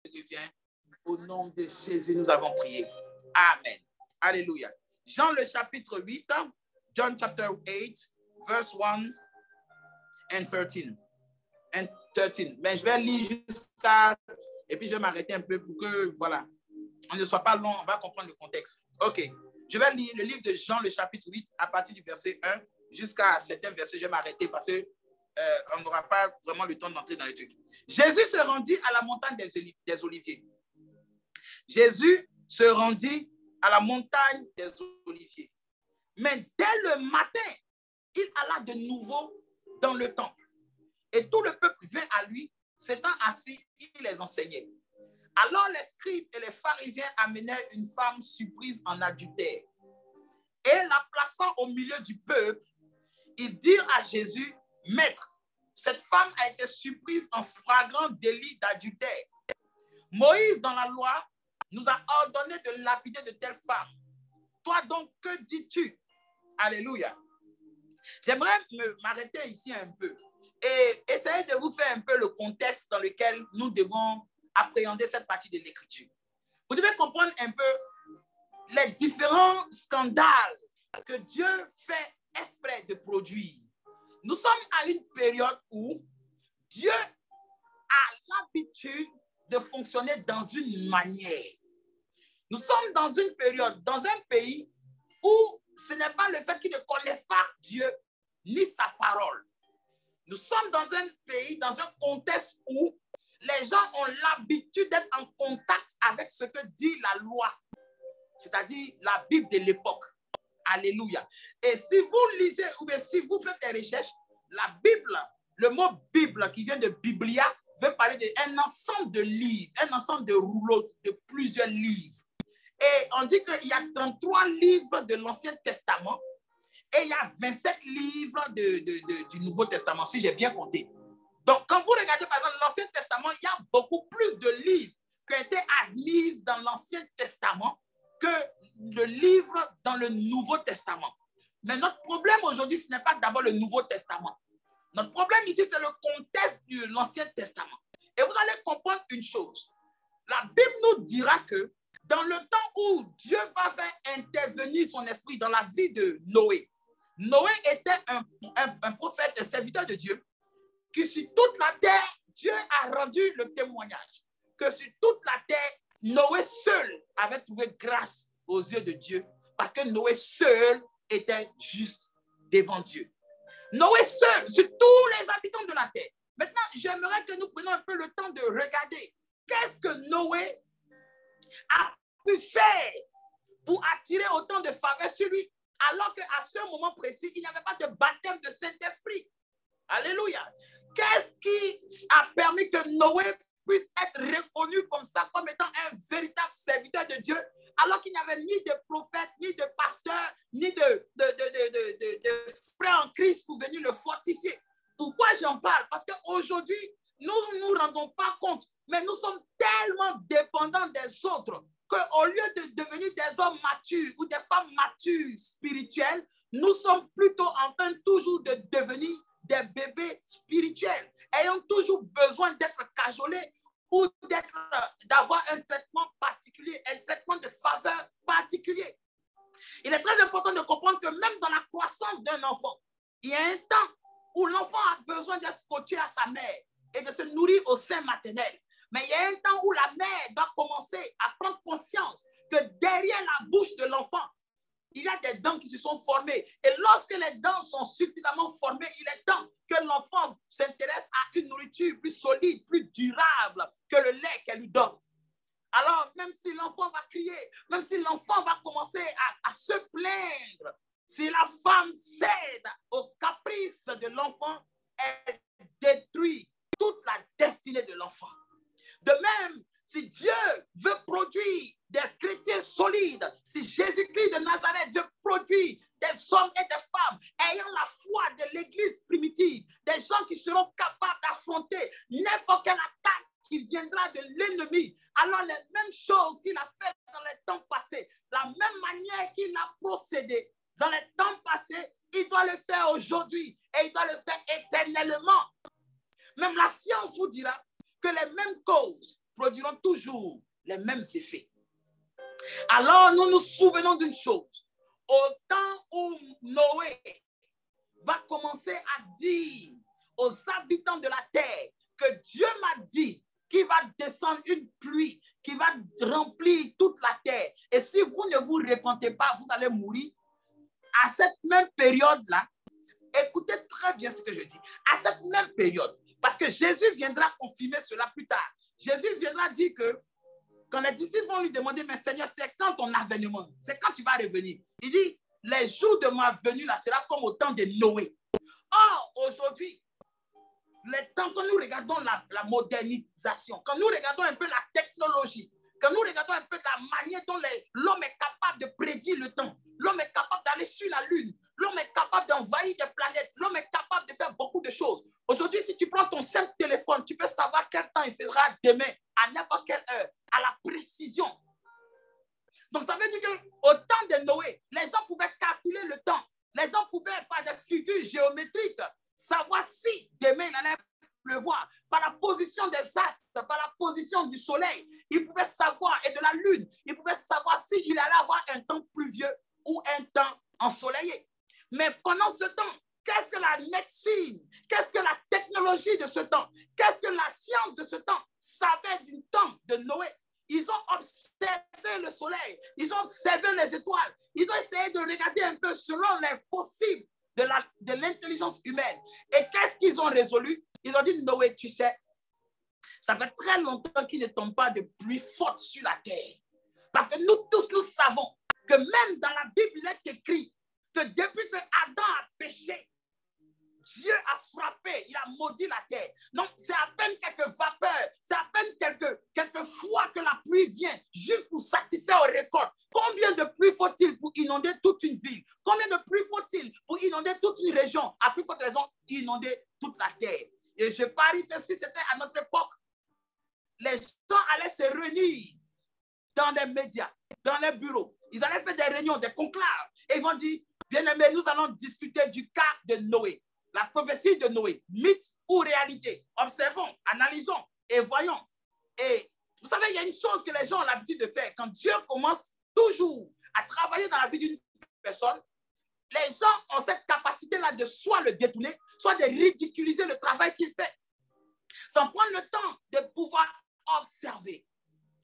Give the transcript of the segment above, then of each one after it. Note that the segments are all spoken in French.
revient. Au nom de Jésus, nous avons prié. Amen. Alléluia. Jean le chapitre 8, John chapter 8, verse 1 and 13. Mais je vais lire jusqu'à... Et puis je vais m'arrêter un peu pour que, voilà, on ne soit pas long, on va comprendre le contexte. Ok. Je vais lire le livre de Jean, le chapitre 8, à partir du verset 1 jusqu'à certains versets. Je vais m'arrêter parce qu'on n'aura pas vraiment le temps d'entrer dans les trucs. Jésus se rendit à la montagne des Oliviers. Jésus se rendit à la montagne des Oliviers. Mais dès le matin, il alla de nouveau dans le temple. Et tout le peuple vint à lui, s'étant assis, il les enseignait. Alors les scribes et les pharisiens amenèrent une femme surprise en adultère. Et la plaçant au milieu du peuple, ils dirent à Jésus, « Maître, cette femme a été surprise en flagrant délit d'adultère. Moïse, dans la loi, nous a ordonné de lapider de telles femmes. Toi donc, que dis-tu? » Alléluia. J'aimerais m'arrêter ici un peu et essayer de vous faire un peu le contexte dans lequel nous devons appréhender cette partie de l'Écriture. Vous devez comprendre un peu les différents scandales que Dieu fait exprès de produire. Nous sommes à une période où Dieu a l'habitude de fonctionner dans une manière. Nous sommes dans une période, dans un pays où ce n'est pas le fait qu'ils ne connaissent pas Dieu ni sa parole. Nous sommes dans un pays, dans un contexte où les gens ont l'habitude d'être en contact avec ce que dit la loi, c'est-à-dire la Bible de l'époque. Alléluia. Et si vous lisez, ou bien si vous faites des recherches, la Bible, le mot Bible qui vient de Biblia, veut parler d'un ensemble de livres, un ensemble de rouleaux, de plusieurs livres. Et on dit qu'il y a 33 livres de l'Ancien Testament et il y a 27 livres du Nouveau Testament, si j'ai bien compté. Donc, quand vous regardez par exemple l'Ancien Testament, il y a beaucoup plus de livres qui ont été admis dans l'Ancien Testament que le livre dans le Nouveau Testament. Mais notre problème aujourd'hui, ce n'est pas d'abord le Nouveau Testament. Notre problème ici, c'est le contexte de l'Ancien Testament. Et vous allez comprendre une chose. La Bible nous dira que dans le temps où Dieu va faire intervenir son esprit dans la vie de Noé, Noé était un prophète, un serviteur de Dieu, que sur toute la terre, Dieu a rendu le témoignage que sur toute la terre, Noé seul avait trouvé grâce aux yeux de Dieu parce que Noé seul était juste devant Dieu. Noé seul, sur tous les habitants de la terre. Maintenant, j'aimerais que nous prenions un peu le temps de regarder qu'est-ce que Noé a pu faire pour attirer autant de faveur sur lui, alors qu'à ce moment précis, il n'y avait pas de baptême de Saint-Esprit. Alléluia. Qu'est-ce qui a permis que Noé puisse être reconnu comme ça, comme étant un véritable serviteur de Dieu, alors qu'il n'y avait ni de prophète, ni de pasteur, ni de frère en Christ pour venir le fortifier? Pourquoi j'en parle? Parce qu'aujourd'hui, nous ne nous rendons pas compte, mais nous sommes tellement dépendants des autres qu'au lieu de devenir des hommes matures ou des femmes matures spirituelles, nous sommes plutôt en train toujours de devenir des bébés spirituels, ayant toujours besoin d'être cajolés ou d'avoir un traitement particulier, un traitement de faveur particulier. Il est très important de comprendre que même dans la croissance d'un enfant, il y a un temps où l'enfant a besoin d'être scotché à sa mère et de se nourrir au sein maternel. Mais il y a un temps où la mère doit commencer à prendre conscience que derrière la bouche de l'enfant, il y a des dents qui se sont formées. Et lorsque les dents sont suffisamment formées, il est temps que l'enfant s'intéresse à une nourriture plus solide, plus durable que le lait qu'elle lui donne. Alors, même si l'enfant va crier, même si l'enfant va commencer à se plaindre, si la femme cède aux caprices de l'enfant, elle détruit toute la destinée de l'enfant. De même, si Dieu veut produire des chrétiens solides, si Jésus-Christ de Nazareth veut produire des hommes et des femmes ayant la foi de l'Église primitive, des gens qui seront capables d'affronter n'importe quelle attaque qui viendra de l'ennemi, alors les mêmes choses qu'il a fait dans les temps passés, la même manière qu'il a procédé dans les temps passés, il doit le faire aujourd'hui et il doit le faire éternellement. Même la science vous dira que les mêmes causes produiront toujours les mêmes effets. Alors, nous nous souvenons d'une chose. Au temps où Noé va commencer à dire aux habitants de la terre que Dieu m'a dit qu'il va descendre une pluie qui va remplir toute la terre. Et si vous ne vous repentez pas, vous allez mourir. À cette même période-là, écoutez très bien ce que je dis. À cette même période, parce que Jésus viendra confirmer cela plus tard. Jésus viendra dire que quand les disciples vont lui demander, mais Seigneur, c'est quand ton avènement? C'est quand tu vas revenir? Il dit, les jours de ma venue, là, sera comme au temps de Noé. Or, aujourd'hui, quand nous regardons la modernisation, quand nous regardons un peu la technologie, quand nous regardons un peu la manière dont l'homme est capable de prédire le temps, l'homme est capable d'aller sur la Lune, l'homme est capable d'envahir des planètes, l'homme est capable de faire beaucoup de choses. Aujourd'hui, si tu prends ton simple téléphone, tu peux savoir quel temps il fera demain, à n'importe quelle heure, à la précision. Donc, ça veut dire qu'au temps de Noé, les gens pouvaient calculer le temps. Les gens pouvaient, par des figures géométriques, savoir si demain il allait pleuvoir. Par la position des astres, par la position du soleil, ils pouvaient savoir, et de la lune, ils pouvaient savoir s'il allait avoir un temps pluvieux ou un temps ensoleillé. Mais pendant ce temps, qu'est-ce que la médecine, qu'est-ce que la technologie de ce temps, qu'est-ce que la science de ce temps savait du temps de Noé? Ils ont observé le soleil, ils ont observé les étoiles, ils ont essayé de regarder un peu selon les possibles de l'intelligence humaine. Et qu'est-ce qu'ils ont résolu? Ils ont dit, Noé, tu sais, ça fait très longtemps qu'il ne tombe pas de pluie forte sur la terre. Parce que nous tous, nous savons que même dans la Bible, il est écrit que depuis que Adam a péché, Dieu a frappé, il a maudit la terre. Donc, c'est à peine quelques vapeurs, c'est à peine quelques fois que la pluie vient, juste pour satisfaire aux récoltes. Combien de pluie faut-il pour inonder toute une ville? Combien de pluie faut-il pour inonder toute une région? À plus forte raison, inonder toute la terre. Et je parie que si c'était à notre époque, les gens allaient se réunir dans les médias, dans les bureaux. Ils allaient faire des réunions, des conclaves. Et ils vont dire, bien-aimés, nous allons discuter du cas de Noé. La prophétie de Noé, mythe ou réalité. Observons, analysons et voyons. Et vous savez, il y a une chose que les gens ont l'habitude de faire. Quand Dieu commence toujours à travailler dans la vie d'une personne, les gens ont cette capacité-là de soit le détourner, soit de ridiculiser le travail qu'il fait. Sans prendre le temps de pouvoir observer.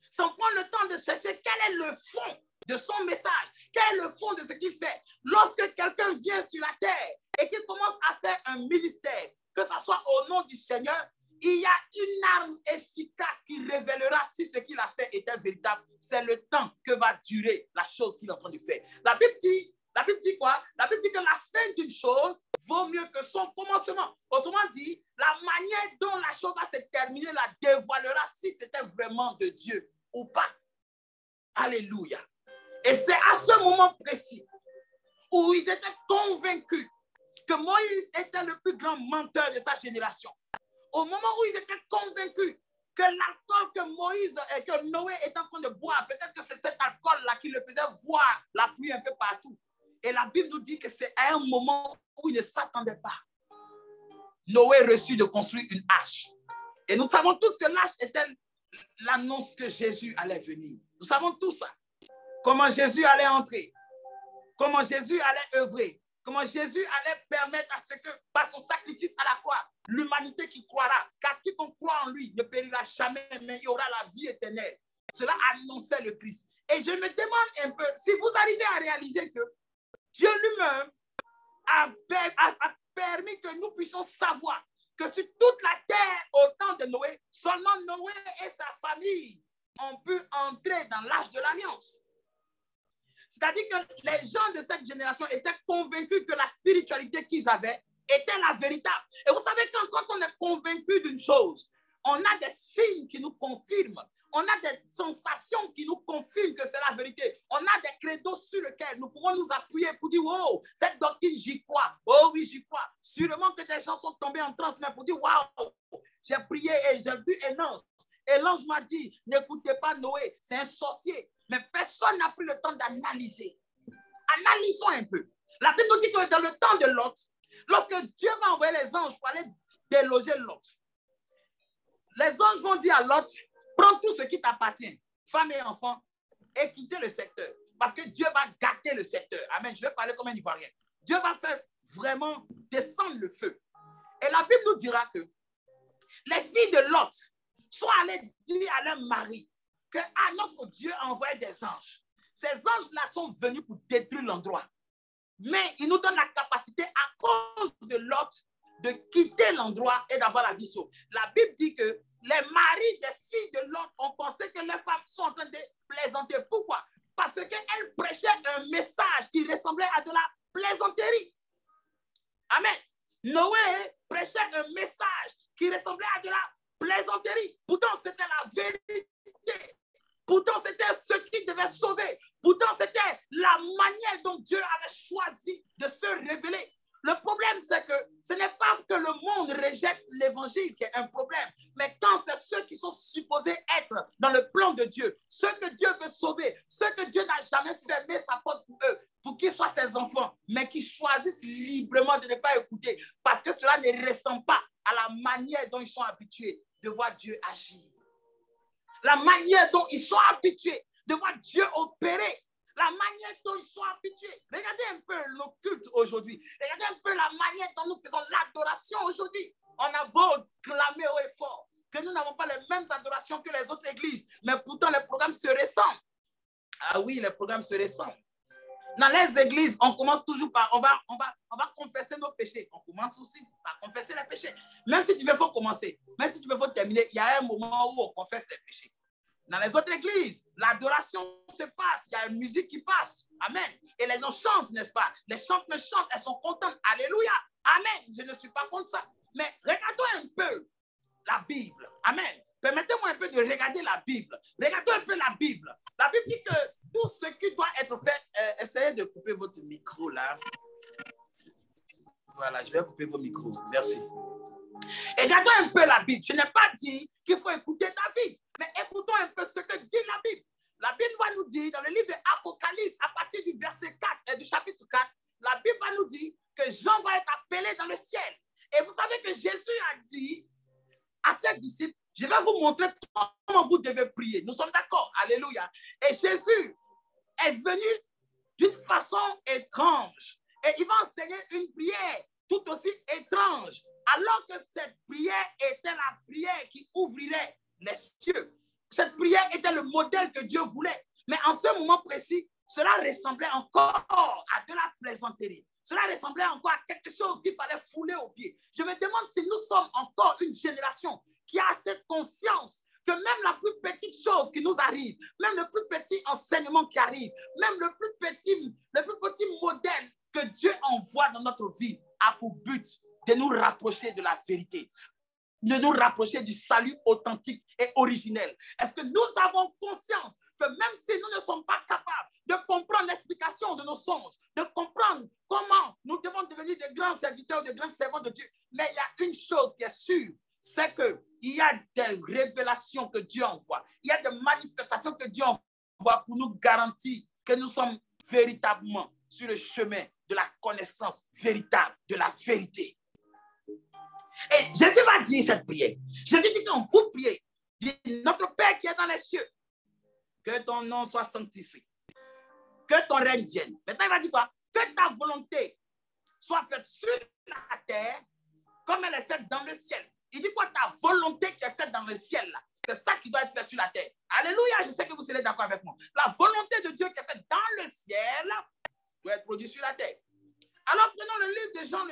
Sans prendre le temps de chercher quel est le fond de son message, quel est le fond de ce qu'il fait. Lorsque quelqu'un vient sur la terre et qu'il commence à faire un ministère, que ce soit au nom du Seigneur, il y a une arme efficace qui révélera si ce qu'il a fait était véritable. C'est le temps que va durer la chose qu'il est en train de faire. La Bible dit quoi? La Bible dit que la fin d'une chose vaut mieux que son commencement. Autrement dit, la manière dont la chose va se terminer la dévoilera si c'était vraiment de Dieu ou pas. Alléluia. Et c'est à ce moment précis où ils étaient convaincus que Moïse était le plus grand menteur de sa génération. Au moment où ils étaient convaincus que l'alcool que Moïse et que Noé est en train de boire, peut-être que c'est cet alcool-là qui le faisait voir la pluie un peu partout. Et la Bible nous dit que c'est à un moment où il ne s'attendait pas. Noé reçut de construire une arche. Et nous savons tous que l'arche était l'annonce que Jésus allait venir. Nous savons tout ça. Comment Jésus allait entrer. Comment Jésus allait œuvrer. Comment Jésus allait permettre à ce que, par son sacrifice à la croix, l'humanité qui croira, car quiconque croit en lui ne périra jamais, mais il y aura la vie éternelle. Cela annonçait le Christ. Et je me demande un peu, si vous arrivez à réaliser que Dieu lui-même a permis que nous puissions savoir que sur toute la terre, au temps de Noé, seulement Noé et sa famille ont pu entrer dans l'âge de l'alliance. C'est-à-dire que les gens de cette génération étaient convaincus que la spiritualité qu'ils avaient était la véritable. Et vous savez, quand on est convaincu d'une chose, on a des signes qui nous confirment. On a des sensations qui nous confirment que c'est la vérité. On a des credos sur lesquels nous pouvons nous appuyer pour dire, wow, cette doctrine, j'y crois. Oh oui, j'y crois. Sûrement que des gens sont tombés en transe, mais pour dire, wow, j'ai prié et j'ai vu un ange. Et l'ange m'a dit, n'écoutez pas Noé, c'est un sorcier. Mais personne n'a pris le temps d'analyser. Analysons un peu. La Bible nous dit que dans le temps de Lot, lorsque Dieu va envoyer les anges pour aller déloger Lot, les anges vont dire à Lot, prends tout ce qui t'appartient, femme et enfants, et quittez le secteur. Parce que Dieu va gâter le secteur. Amen. Je vais parler comme un Ivoirien. Dieu va faire vraiment descendre le feu. Et la Bible nous dira que les filles de Lot sont allées dire à leur mari que notre Dieu a envoyé des anges. Ces anges-là sont venus pour détruire l'endroit. Mais il nous donne la capacité, à cause de Lot, de quitter l'endroit et d'avoir la vie sauve. La Bible dit que les maris des filles de Lot ont pensé que les femmes sont en train de plaisanter. Pourquoi? Parce qu'elles prêchaient un message qui ressemblait à de la plaisanterie. Amen. Noé prêchait un message qui ressemblait à de la plaisanterie. Pourtant, c'était la vérité. Pourtant, c'était ce qui devait sauver. Pourtant, c'était la manière dont Dieu avait choisi de se révéler. Le problème, c'est que ce n'est pas que le monde rejette l'évangile qui est un problème, mais quand c'est ceux qui sont supposés être dans le plan de Dieu, ceux que Dieu veut sauver, ceux que Dieu n'a jamais fermé sa porte pour eux, pour qu'ils soient ses enfants, mais qui choisissent librement de ne pas écouter, parce que cela ne ressemble pas à la manière dont ils sont habitués de voir Dieu agir. La manière dont ils sont habitués de voir Dieu opérer. La manière dont ils sont habitués. Regardez un peu le culte aujourd'hui. Regardez un peu la manière dont nous faisons l'adoration aujourd'hui. On a beau clamer haut et fort que nous n'avons pas les mêmes adorations que les autres églises, mais pourtant les programmes se ressemblent. Ah oui, les programmes se ressemblent. Dans les églises, on commence toujours par, on va confesser nos péchés. On commence aussi par confesser les péchés. Même si tu veux faut commencer, même si tu veux faut terminer, il y a un moment où on confesse les péchés. Dans les autres églises, l'adoration se passe, il y a une musique qui passe. Amen. Et les gens chantent, n'est-ce pas? Les chanteuses chantent, elles sont contentes. Alléluia. Amen. Je ne suis pas contre ça. Mais regardons un peu la Bible. Amen. Permettez-moi un peu de regarder la Bible. Regardons un peu la Bible. La Bible dit que tout ce qui doit être fait, essayez de couper votre micro là. Voilà, je vais couper vos micros. Merci. Et regardons un peu la Bible. Je n'ai pas dit qu'il faut écouter David, mais écoutons un peu ce que dit la Bible. La Bible va nous dire, dans le livre de l'Apocalypse, à partir du verset 4 et du chapitre 4, la Bible va nous dire que Jean va être appelé dans le ciel. Et vous savez que Jésus a dit à ses disciples, je vais vous montrer comment vous devez prier. Nous sommes d'accord. Alléluia. Et Jésus est venu d'une façon étrange. Et il va enseigner une prière tout aussi étrange. Alors que cette prière était la prière qui ouvrirait les cieux. Cette prière était le modèle que Dieu voulait. Mais en ce moment précis, cela ressemblait encore à de la plaisanterie. Cela ressemblait encore à quelque chose qu'il fallait fouler aux pieds. Je me demande si nous sommes encore une génération qui a cette conscience que même la plus petite chose qui nous arrive, même le plus petit enseignement qui arrive, même le plus petit modèle que Dieu envoie dans notre vie a pour but de nous rapprocher de la vérité, de nous rapprocher du salut authentique et originel. Est-ce que nous avons conscience que même si nous ne sommes pas capables de comprendre l'explication de nos songes, de comprendre comment nous devons devenir de grands serviteurs, de grands servants de Dieu, mais il y a une chose qui est sûre, c'est qu'il y a des révélations que Dieu envoie, il y a des manifestations que Dieu envoie pour nous garantir que nous sommes véritablement sur le chemin de la connaissance véritable de la vérité. Et Jésus va dire cette prière. Jésus dit quand vous priez, dit notre Père qui est dans les cieux, que ton nom soit sanctifié, que ton règne vienne. Maintenant, il va dire quoi? Que ta volonté soit faite sur la terre comme elle est faite dans le ciel. Il dit quoi? Ta volonté qui est faite dans le ciel, là. C'est ça qui doit être fait sur la terre. Alléluia, je sais que vous serez d'accord avec moi. La volonté de Dieu qui est faite dans le ciel doit être produite sur la terre. Alors, prenons le livre de Jean,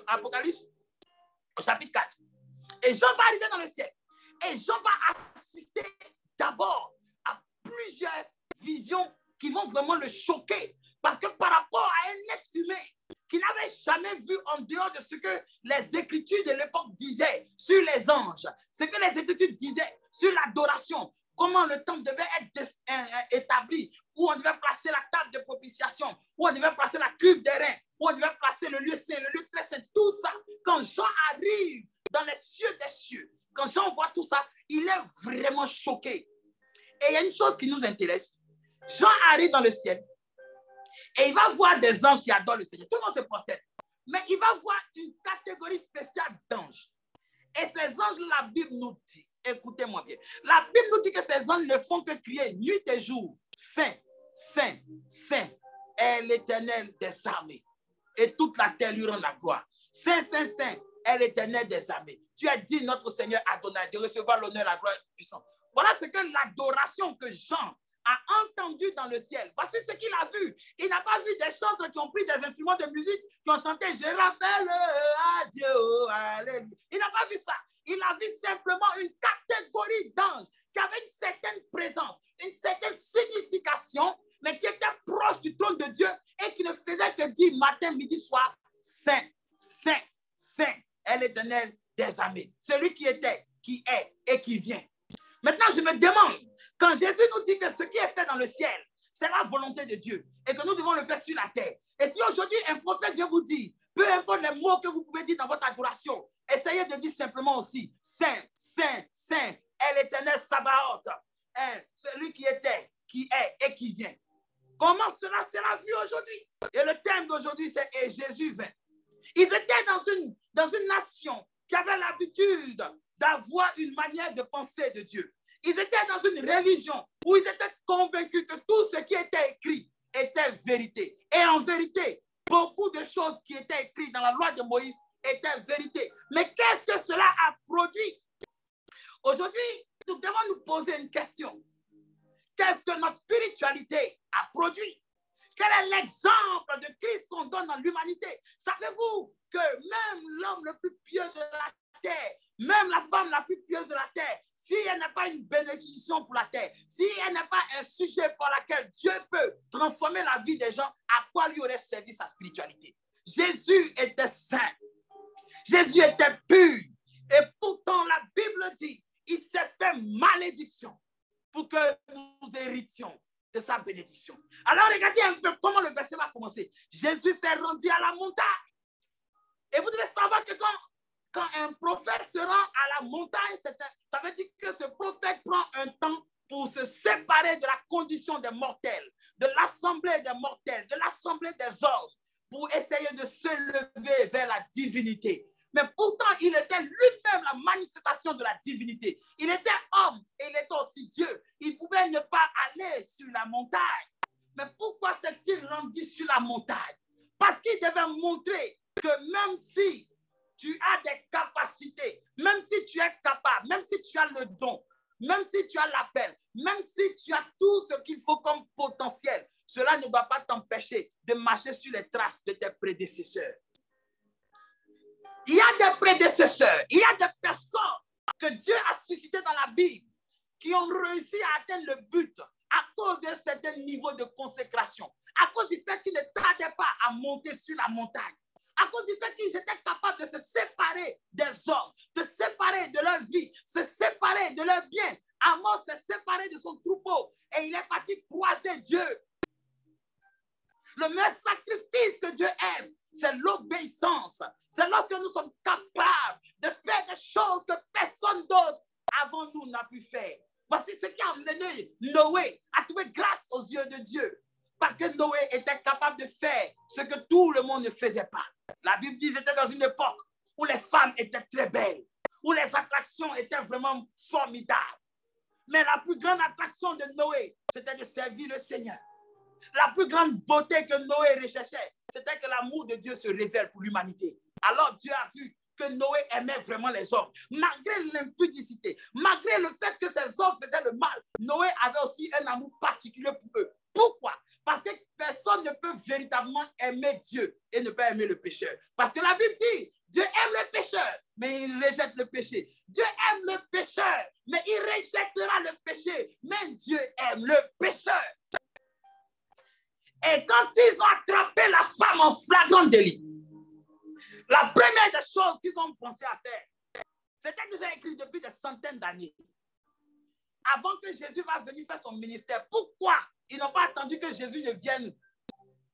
Apocalypse, au chapitre 4. Et Jean va arriver dans le ciel. Et Jean va assister d'abord à plusieurs visions qui vont vraiment le choquer. Parce que par rapport à un être humain qui n'avait jamais vu en dehors de ce que les Écritures de l'époque disaient sur les anges, ce que les Écritures disaient sur l'adoration, comment le temple devait être établi, où on devait placer la table de propitiation, où on devait placer la cuve des reins, où on devait placer le lieu saint, le lieu très saint, tout ça. Quand Jean arrive dans les cieux des cieux, quand Jean voit tout ça, il est vraiment choqué. Et il y a une chose qui nous intéresse. Jean arrive dans le ciel et il va voir des anges qui adorent le Seigneur. Tout le monde se prosterne. Mais il va voir une catégorie spéciale d'anges. Et ces anges, la Bible nous dit Écoutez-moi bien. La Bible nous dit que ces anges ne font que crier nuit et jour. Saint, Saint, Saint est l'Éternel des armées. Et toute la terre lui rend la gloire. Saint, Saint, Saint est l'Éternel des armées. Tu as dit notre Seigneur Adonai de recevoir l'honneur, la gloire et la puissance. Voilà ce que l'adoration que Jean a entendu dans le ciel. Voici ce qu'il a vu. Il n'a pas vu des chantres qui ont pris des instruments de musique, qui ont chanté « Je rappelle à Dieu, alléluia ». Il n'a pas vu ça. Il a vu simplement une catégorie d'anges qui avaient une certaine présence, une certaine signification, mais qui étaient proches du trône de Dieu et qui ne faisaient que dire matin, midi, soir « Saint, Saint, Saint est l'Éternel des armées ». Celui qui était, qui est et qui vient. Maintenant, je me demande, quand Jésus nous dit que ce qui est fait dans le ciel, c'est la volonté de Dieu et que nous devons le faire sur la terre. Et si aujourd'hui un prophète vient vous dire, peu importe les mots que vous pouvez dire dans votre adoration, essayez de dire simplement aussi, Saint, Saint, Saint est l'Éternel Sabaoth, celui qui était, qui est et qui vient. Comment cela sera vu aujourd'hui? Et le thème d'aujourd'hui, c'est « Et Jésus vint ». Ils étaient dans une nation qui avait l'habitude d'avoir une manière de penser de Dieu. Ils étaient dans une religion où ils étaient convaincus que tout ce qui était écrit était vérité. Et en vérité, beaucoup de choses qui étaient écrites dans la loi de Moïse étaient vérité. Mais qu'est-ce que cela a produit? Aujourd'hui, nous devons nous poser une question. Qu'est-ce que notre spiritualité a produit? Quel est l'exemple de Christ qu'on donne dans l'humanité? Savez-vous que même l'homme le plus pieux de la terre, même la femme la plus pieuse de la terre, si elle n'a pas une bénédiction pour la terre, si elle n'a pas un sujet par lequel Dieu peut transformer la vie des gens, à quoi lui aurait servi sa spiritualité? Jésus était saint. Jésus était pur. Et pourtant, la Bible dit, il s'est fait malédiction pour que nous héritions de sa bénédiction. Alors, regardez un peu comment le verset va commencer. Jésus s'est rendu à la montagne. Et vous devez savoir que quand un prophète se rend à la montagne, ça veut dire que ce prophète prend un temps pour se séparer de la condition des mortels, de l'assemblée des mortels, de l'assemblée des hommes, pour essayer de s'élever vers la divinité. Mais pourtant, il était lui-même la manifestation de la divinité. Il était homme et il était aussi Dieu. Il pouvait ne pas aller sur la montagne. Mais pourquoi s'est-il rendu sur la montagne? Parce qu'il devait montrer que même si tu as des capacités, même si tu es capable, même si tu as le don, même si tu as l'appel, même si tu as tout ce qu'il faut comme potentiel, cela ne va pas t'empêcher de marcher sur les traces de tes prédécesseurs. Il y a des prédécesseurs, il y a des personnes que Dieu a suscitées dans la Bible qui ont réussi à atteindre le but à cause d'un certain niveau de consécration, à cause du fait qu'ils ne tardaient pas à monter sur la montagne, à cause du fait qu'ils étaient capables de se séparer des hommes, de se séparer de leur vie, se séparer de leur bien. Amos s'est séparé de son troupeau et il est parti croiser Dieu. Le meilleur sacrifice que Dieu aime, c'est l'obéissance. C'est lorsque nous sommes capables de faire des choses que personne d'autre avant nous n'a pu faire. Voici ce qui a amené Noé à trouver grâce aux yeux de Dieu. Parce que Noé était capable de faire ce que tout le monde ne faisait pas. La Bible dit qu'ils étaient dans une époque où les femmes étaient très belles, où les attractions étaient vraiment formidables. Mais la plus grande attraction de Noé, c'était de servir le Seigneur. La plus grande beauté que Noé recherchait, c'était que l'amour de Dieu se révèle pour l'humanité. Alors Dieu a vu que Noé aimait vraiment les hommes. Malgré l'impudicité, malgré le fait que ces hommes faisaient le mal, Noé avait aussi un amour particulier pour eux. Pourquoi? Parce que personne ne peut véritablement aimer Dieu et ne pas aimer le pécheur. Parce que la Bible dit, Dieu aime le pécheur, mais il rejette le péché. Dieu aime le pécheur, mais il rejettera le péché. Mais Dieu aime le pécheur. Et quand ils ont attrapé la femme en flagrant délit, la première des choses qu'ils ont pensé à faire, c'était déjà écrit depuis des centaines d'années. Avant que Jésus va venir faire son ministère, pourquoi ils n'ont pas attendu que Jésus ne vienne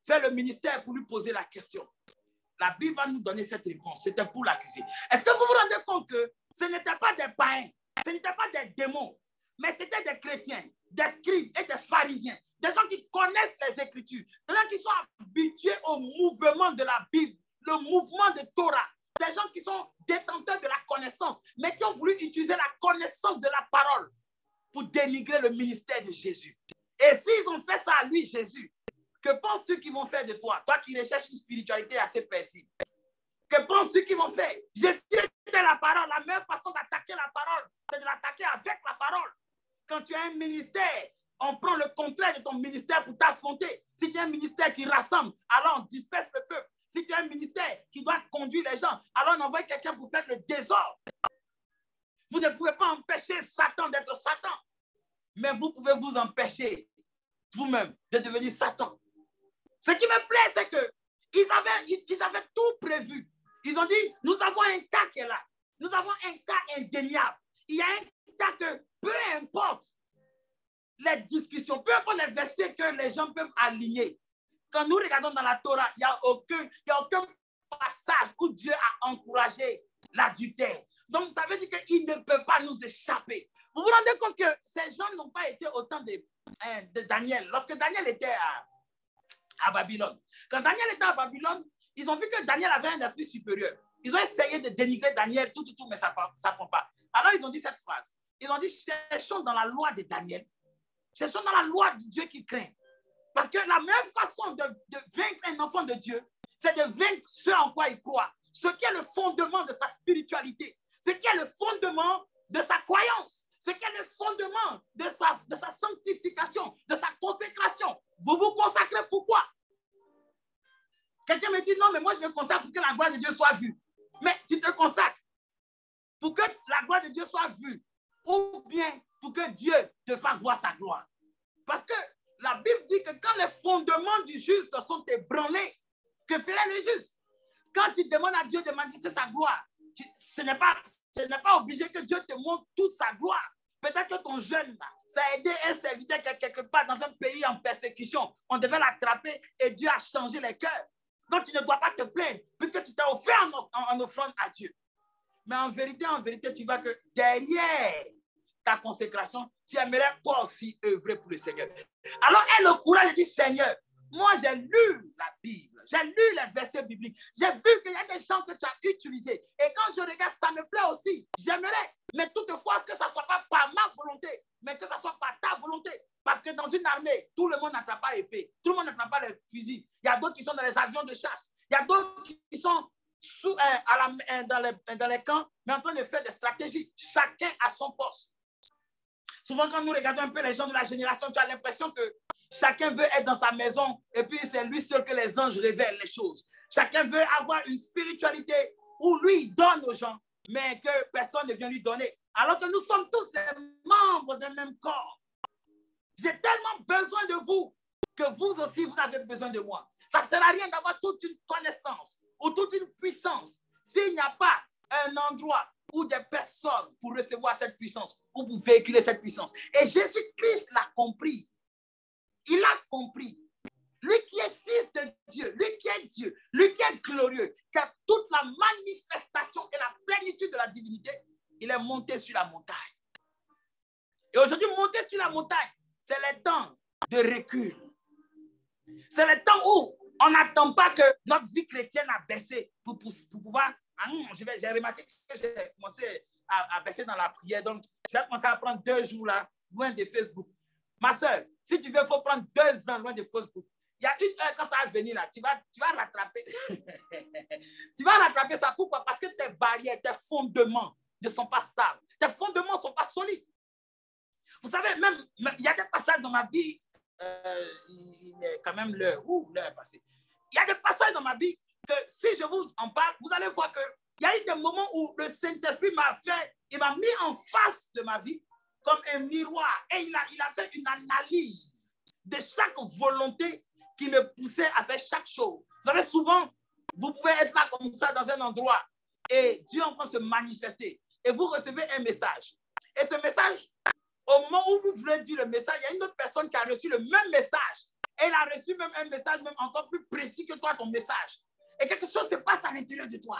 faire le ministère pour lui poser la question? La Bible va nous donner cette réponse. C'était pour l'accuser. Est-ce que vous vous rendez compte que ce n'étaient pas des païens, ce n'étaient pas des démons, mais c'était des chrétiens, des scribes et des pharisiens, des gens qui connaissent les Écritures, des gens qui sont habitués au mouvement de la Bible, le mouvement de Torah. des gens qui sont détenteurs de la connaissance, mais qui ont voulu utiliser la connaissance de la parole pour dénigrer le ministère de Jésus. Et s'ils ont fait ça à lui, Jésus, que penses-tu qu'ils vont faire de toi? Toi qui recherches une spiritualité assez paisible. Que penses-tu qu'ils vont faire? Jésus était la parole. La meilleure façon d'attaquer la parole, c'est de l'attaquer avec la parole. Quand tu as un ministère, on prend le contraire de ton ministère pour t'affronter. Si tu as un ministère qui rassemble, alors on disperse le peuple. Si tu as un ministère qui doit conduire les gens, alors on envoie quelqu'un pour faire le désordre. Vous ne pouvez pas empêcher Satan d'être Satan. Mais vous pouvez vous empêcher vous-même de devenir Satan. Ce qui me plaît, c'est qu'ils avaient tout prévu. Ils ont dit, nous avons un cas qui est là. Nous avons un cas indéniable. Il y a un cas que peu importe les discussions, peu importe les versets que les gens peuvent aligner. Quand nous regardons dans la Torah, il n'y a aucun passage où Dieu a encouragé l'adultère. Donc, ça veut dire qu'il ne peut pas nous échapper. Vous vous rendez compte que ces gens n'ont pas été au temps de Daniel. Lorsque Daniel était à Babylone. Quand Daniel était à Babylone, ils ont vu que Daniel avait un esprit supérieur. Ils ont essayé de dénigrer Daniel, tout, mais ça ne prend pas. Alors, ils ont dit cette phrase. Ils ont dit, cherchons dans la loi de Daniel. Cherchons dans la loi du Dieu qui craint. Parce que la meilleure façon de vaincre un enfant de Dieu, c'est de vaincre ce en quoi il croit. Ce qui est le fondement de sa spiritualité. Ce qui est le fondement de sa croyance. Ce qui est le fondement de sa sanctification, de sa consécration. Vous vous consacrez pourquoi? Quelqu'un me dit, non, mais moi je me consacre pour que la gloire de Dieu soit vue. Mais tu te consacres pour que la gloire de Dieu soit vue ou bien pour que Dieu te fasse voir sa gloire. Parce que la Bible dit que quand les fondements du juste sont ébranlés, que ferait le juste? Quand tu demandes à Dieu de manifester sa gloire, ce n'est pas obligé que Dieu te montre toute sa gloire. Peut-être que ton jeune, ça a aidé un serviteur quelque part dans un pays en persécution. On devait l'attraper et Dieu a changé les cœurs. Donc tu ne dois pas te plaindre puisque tu t'es offert en offrande à Dieu. Mais en vérité, tu vois que derrière ta consécration, tu aimerais toi aussi œuvrer pour le Seigneur. Alors, aie le courage de dire, Seigneur, moi j'ai lu la Bible, j'ai lu les versets bibliques, j'ai vu qu'il y a des gens que tu as utilisés. Et quand je regarde, ça me plaît aussi. J'aimerais, mais toutefois que ça ne soit pas par ma volonté, mais que ça soit par ta volonté. Parce que dans une armée, tout le monde n'attrape pas épée, tout le monde n'attrape pas les fusils. Il y a d'autres qui sont dans les avions de chasse, il y a d'autres qui sont dans les camps, mais en train de faire des stratégies. Chacun a son poste. Souvent, quand nous regardons un peu les gens de la génération, tu as l'impression que chacun veut être dans sa maison et puis c'est lui seul que les anges révèlent les choses. Chacun veut avoir une spiritualité où lui il donne aux gens, mais que personne ne vient lui donner. Alors que nous sommes tous les membres d'un même corps. J'ai tellement besoin de vous que vous aussi, vous avez besoin de moi. Ça ne sert à rien d'avoir toute une connaissance ou toute une puissance s'il n'y a pas un endroit ou des personnes pour recevoir cette puissance ou pour véhiculer cette puissance. Et Jésus-Christ l'a compris. Il a compris. Lui qui est fils de Dieu, lui qui est Dieu, lui qui est glorieux, qui a toute la manifestation et la plénitude de la divinité, il est monté sur la montagne. Et aujourd'hui, monter sur la montagne, c'est le temps de recul. C'est le temps où on n'attend pas que notre vie chrétienne a baissé pour pouvoir... J'ai remarqué que j'ai commencé à baisser dans la prière. Donc, j'ai commencé à prendre 2 jours là, loin de Facebook. Ma soeur, si tu veux, il faut prendre 2 ans loin de Facebook. Il y a une heure quand ça va venir là, tu vas rattraper. Tu vas rattraper ça. Pourquoi? Parce que tes barrières, tes fondements ne sont pas stables. Tes fondements ne sont pas solides. Vous savez, même il y a des passages dans ma vie, il est quand même l'heure est passée. Il y a des passages dans ma vie que si je vous en parle, vous allez voir qu'il y a eu des moments où le Saint-Esprit m'a mis en face de ma vie comme un miroir et il a fait une analyse de chaque volonté qui me poussait à faire chaque chose. Vous savez, souvent, vous pouvez être là comme ça dans un endroit et Dieu est en train de se manifester et vous recevez un message. Et ce message, au moment où vous voulez dire le message, il y a une autre personne qui a reçu le même message. Et elle a reçu même un message même encore plus précis que toi, ton message. Et quelque chose se passe à l'intérieur de toi.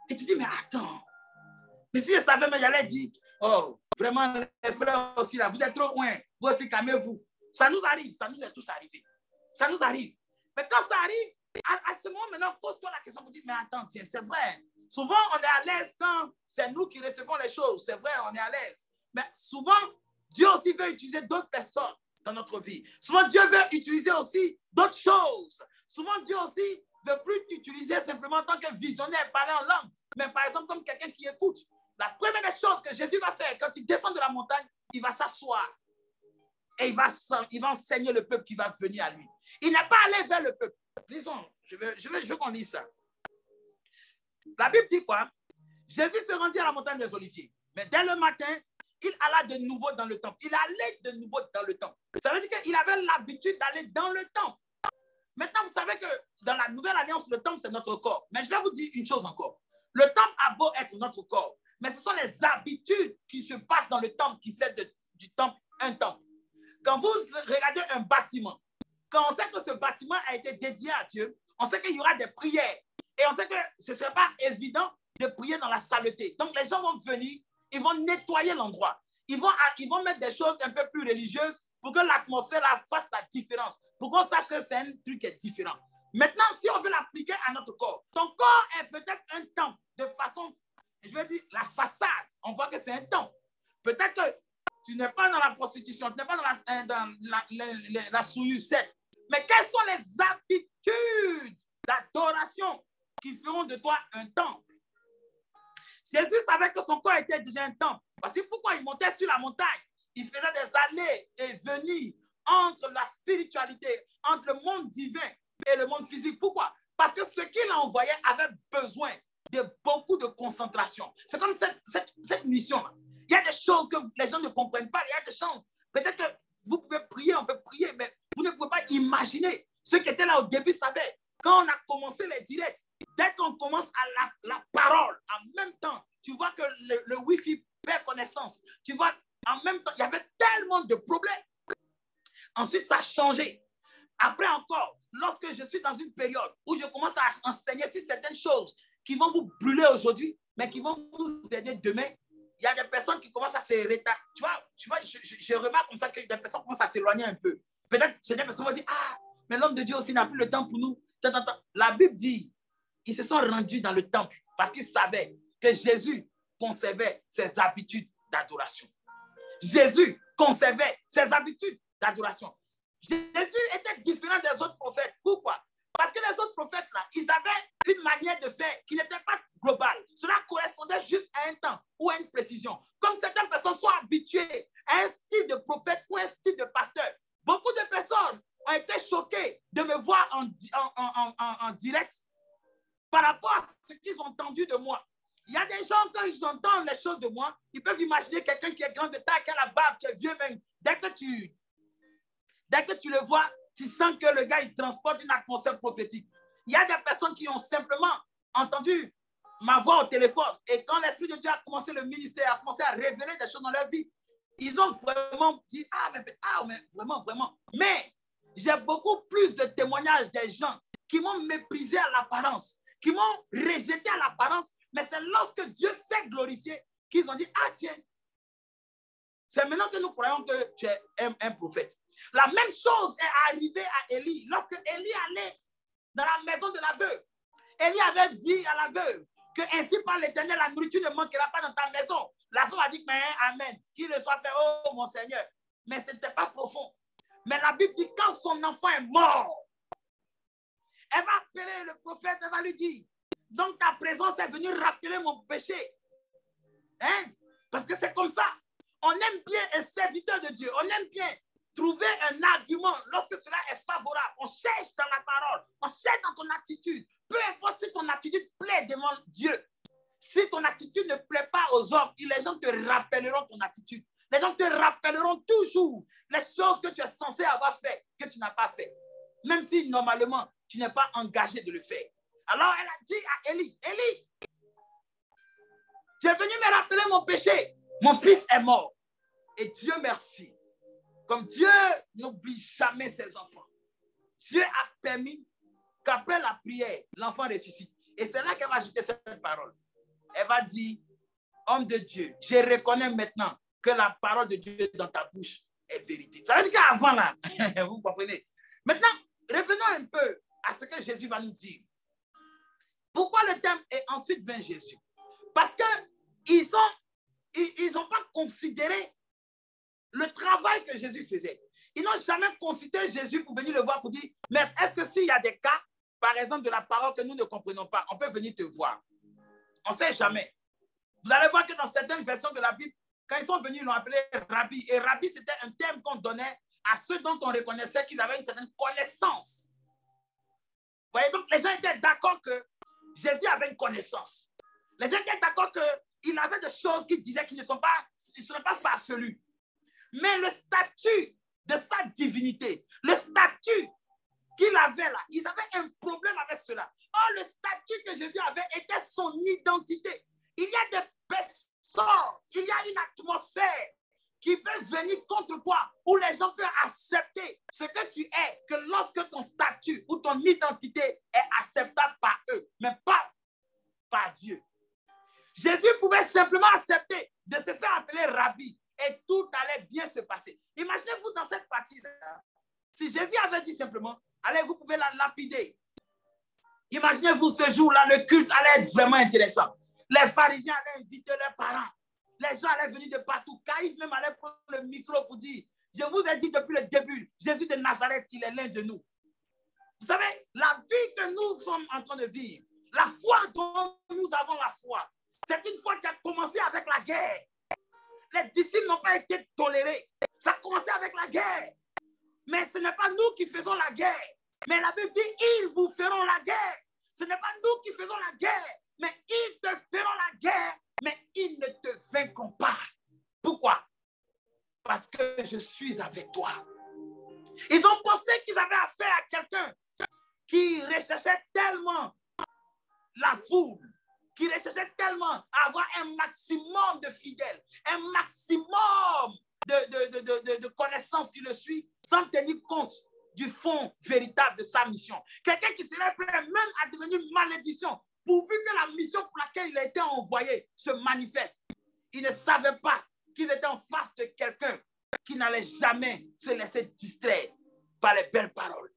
Et tu dis, mais attends. Mais si je savais, mais j'allais dire, oh, vraiment, les frères aussi là, vous êtes trop loin. Vous aussi, calmez-vous. Ça nous arrive, ça nous est tous arrivé. Ça nous arrive. Mais quand ça arrive, à ce moment, maintenant, pose-toi la question pour dire, mais attends, tiens, c'est vrai. Souvent, on est à l'aise quand c'est nous qui recevons les choses. C'est vrai, on est à l'aise. Mais souvent, Dieu aussi veut utiliser d'autres personnes dans notre vie. Souvent, Dieu veut utiliser aussi d'autres choses. Souvent, Dieu aussi ne veut plus t'utiliser simplement en tant que visionnaire, parler en langue, mais par exemple comme quelqu'un qui écoute. La première des choses que Jésus va faire, quand il descend de la montagne, il va s'asseoir et il va enseigner le peuple qui va venir à lui. Il n'est pas allé vers le peuple. Lisons, je veux qu'on lise ça. La Bible dit quoi? Jésus se rendit à la montagne des Oliviers, mais dès le matin, il alla de nouveau dans le temple. Il allait de nouveau dans le temple. Ça veut dire qu'il avait l'habitude d'aller dans le temple. Maintenant, vous savez que dans la nouvelle alliance, le temple, c'est notre corps. Mais je vais vous dire une chose encore. Le temple a beau être notre corps, mais ce sont les habitudes qui se passent dans le temple qui fait du temple un temple. Quand vous regardez un bâtiment, quand on sait que ce bâtiment a été dédié à Dieu, on sait qu'il y aura des prières. Et on sait que ce ne serait pas évident de prier dans la saleté. Donc, les gens vont venir, ils vont nettoyer l'endroit. Ils vont mettre des choses un peu plus religieuses pour que l'atmosphère fasse la différence, pour qu'on sache que c'est un truc qui est différent. Maintenant, si on veut l'appliquer à notre corps, ton corps est peut-être un temple de façon, je veux dire, la façade, on voit que c'est un temple. Peut-être que tu n'es pas dans la prostitution, tu n'es pas dans la souillure, certes. Mais quelles sont les habitudes d'adoration qui feront de toi un temple? Jésus savait que son corps était déjà un temple. Voici pourquoi il montait sur la montagne. Il faisait des allées et venues entre la spiritualité, entre le monde divin et le monde physique. Pourquoi? Parce que ce qu'il envoyait avait besoin de beaucoup de concentration. C'est comme cette mission-là. Il y a des choses que les gens ne comprennent pas. Il y a des choses. Peut-être que vous pouvez prier, on peut prier, mais vous ne pouvez pas imaginer. Ceux qui étaient là au début savaient. Quand on a commencé les directs, dès qu'on commence à la parole, en même temps, tu vois que le Wi-Fi perd connaissance. Tu vois, en même temps, il y avait tellement de problèmes. Ensuite, ça a changé. Après encore, lorsque je suis dans une période où je commence à enseigner sur certaines choses qui vont vous brûler aujourd'hui, mais qui vont vous aider demain, il y a des personnes qui commencent à se rétablir. Tu vois, je remarque comme ça que des personnes commencent à s'éloigner un peu. Peut-être que des personnes vont dire, ah, mais l'homme de Dieu aussi n'a plus le temps pour nous. La Bible dit, ils se sont rendus dans le temple parce qu'ils savaient que Jésus conservait ses habitudes d'adoration. Jésus conservait ses habitudes d'adoration. Jésus était différent des autres prophètes. Pourquoi? Parce que les autres prophètes, là, ils avaient une manière de faire qui n'était pas globale. Cela correspondait juste à un temps ou à une précision. Comme certaines personnes sont habituées à un style de prophète ou un style de pasteur, beaucoup de personnes ont été choquées de me voir en direct par rapport à ce qu'ils ont entendu de moi. Il y a des gens, quand ils entendent les choses de moi, ils peuvent imaginer quelqu'un qui est grand de taille, qui a la barbe, qui est vieux même. Dès que tu le vois, tu sens que le gars, il transporte une atmosphère prophétique. Il y a des personnes qui ont simplement entendu ma voix au téléphone. Et quand l'Esprit de Dieu a commencé le ministère, a commencé à révéler des choses dans leur vie, ils ont vraiment dit, mais vraiment, vraiment. Mais j'ai beaucoup plus de témoignages des gens qui m'ont méprisé à l'apparence, qui m'ont rejeté à l'apparence, mais c'est lorsque Dieu s'est glorifié qu'ils ont dit, ah tiens, c'est maintenant que nous croyons que tu es un prophète. La même chose est arrivée à Élie. Lorsque Élie allait dans la maison de la veuve, Élie avait dit à la veuve que ainsi par l'Éternel, la nourriture ne manquera pas dans ta maison. La femme a dit, mais amen, qu'il le soit fait, oh mon Seigneur. Mais ce n'était pas profond. Mais la Bible dit, quand son enfant est mort, elle va appeler le prophète, elle va lui dire, donc ta présence est venue rappeler mon péché. Hein? Parce que c'est comme ça. On aime bien un serviteur de Dieu. On aime bien trouver un argument lorsque cela est favorable. On cherche dans la parole. On cherche dans ton attitude. Peu importe si ton attitude plaît devant Dieu. Si ton attitude ne plaît pas aux hommes, les gens te rappelleront ton attitude. Les gens te rappelleront toujours les choses que tu es censé avoir fait, que tu n'as pas fait. Même si normalement, tu n'es pas engagé de le faire. Alors elle a dit à Élie, Élie, tu es venu me rappeler mon péché. Mon fils est mort. Et Dieu merci. Comme Dieu n'oublie jamais ses enfants. Dieu a permis qu'après la prière, l'enfant ressuscite. Et c'est là qu'elle va ajouter cette parole. Elle va dire, homme de Dieu, je reconnais maintenant que la parole de Dieu dans ta bouche est vérité. Ça veut dire qu'avant là, vous comprenez. Maintenant, revenons un peu à ce que Jésus va nous dire. Pourquoi le thème est ensuite vint Jésus? Parce qu'ils n'ont pas considéré le travail que Jésus faisait. Ils n'ont jamais considéré Jésus pour venir le voir pour dire, mais est-ce que s'il y a des cas, par exemple, de la parole que nous ne comprenons pas, on peut venir te voir? On ne sait jamais. Vous allez voir que dans certaines versions de la Bible, quand ils sont venus, ils l'ont appelé Rabbi. Et Rabbi, c'était un terme qu'on donnait à ceux dont on reconnaissait qu'ils avaient une certaine connaissance. Vous voyez, donc les gens étaient d'accord que Jésus avait une connaissance. Les gens étaient d'accord qu'il avait des choses qui disaient qu'ils ne sont pas farfelus. Mais le statut de sa divinité, le statut qu'il avait là, ils avaient un problème avec cela. Or, le statut que Jésus avait était son identité. Il y a des personnes, il y a une atmosphère qui peut venir contre toi, où les gens peuvent accepter ce que tu es, que lorsque ton statut ou ton identité est acceptable par eux, mais pas par Dieu. Jésus pouvait simplement accepter de se faire appeler Rabbi et tout allait bien se passer. Imaginez-vous dans cette partie-là, si Jésus avait dit simplement, allez, vous pouvez la lapider. Imaginez-vous ce jour-là, le culte allait être vraiment intéressant. Les pharisiens allaient inviter leurs parents. Les gens allaient venir de partout. Caïphe même allait prendre le micro pour dire, je vous ai dit depuis le début, Jésus de Nazareth, qu'il est l'un de nous. Vous savez, la vie que nous sommes en train de vivre, la foi dont nous avons la foi, c'est une foi qui a commencé avec la guerre. Les disciples n'ont pas été tolérés. Ça a commencé avec la guerre. Mais ce n'est pas nous qui faisons la guerre. Mais la Bible dit, ils vous feront la guerre. Ce n'est pas nous qui faisons la guerre. Mais ils te feront la guerre. Mais ils ne te vaincront pas. Pourquoi? Parce que je suis avec toi. Ils ont pensé qu'ils avaient affaire à quelqu'un qui recherchait tellement la foule, qui recherchait tellement à avoir un maximum de fidèles, un maximum de connaissances qui le suivent, sans tenir compte du fond véritable de sa mission. Quelqu'un qui serait prêt même à devenir malédiction, pourvu que la mission pour laquelle il a été envoyé se manifeste. Il ne savait pas qu'ils étaient en face de quelqu'un qui n'allait jamais se laisser distraire par les belles paroles.